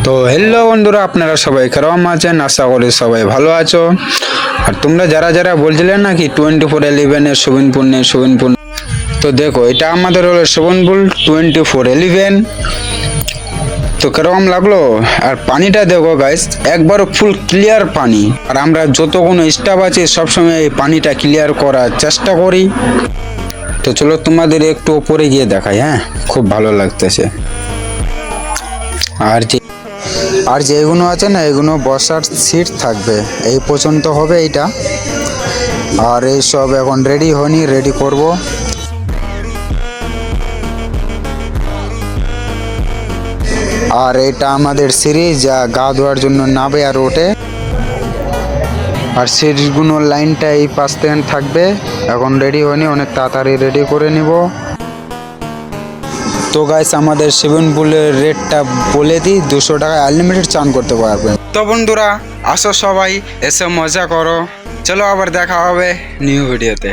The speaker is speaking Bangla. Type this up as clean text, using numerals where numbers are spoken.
তো হ্যালো বন্ধুরা, আপনারা সবাই কেমন আছেন? আশা করি সবাই ভালো আছো। আর তোমরা যারা যারা বলছিলে না কি 24/11 সুবিনপুর তো দেখো, এটা আমাদের হলো সুবিনপুর 24/11। তো কেরকম লাগলো? আর পানিটা দেখো গাইস, একবার ফুল ক্লিয়ার পানি। আর আমরা যত কোনো স্টাফ আছে সবসময় এই পানিটা ক্লিয়ার করার চেষ্টা করি। তো চলো তোমাদের একটু উপরে গিয়ে দেখাই। হ্যাঁ, খুব ভালো লাগতেছে। আর যেগুলো আছে না, এগুলো বসার সিট থাকবে, এই পর্যন্ত হবে এইটা। আর এই সব এখন রেডি হয়নি, রেডি করব। আর এটা আমাদের সিঁড়ি, যা গা ধোয়ার জন্য নাবে আর ওঠে। আর সিঁড়িগুলোর লাইনটা এই পাশ থেকে থাকবে। এখন রেডি হয়নি, অনেক তাড়াতাড়ি রেডি করে নিব। তো গাইস, আমাদের সুইমিং পুলের রেটটা বলে দিই, 200 টাকায় আনলিমিটেড চান করতে পারবেন। তো বন্ধুরা, আসো সবাই, এসে মজা করো। চলো আবার দেখা হবে নিউ ভিডিওতে।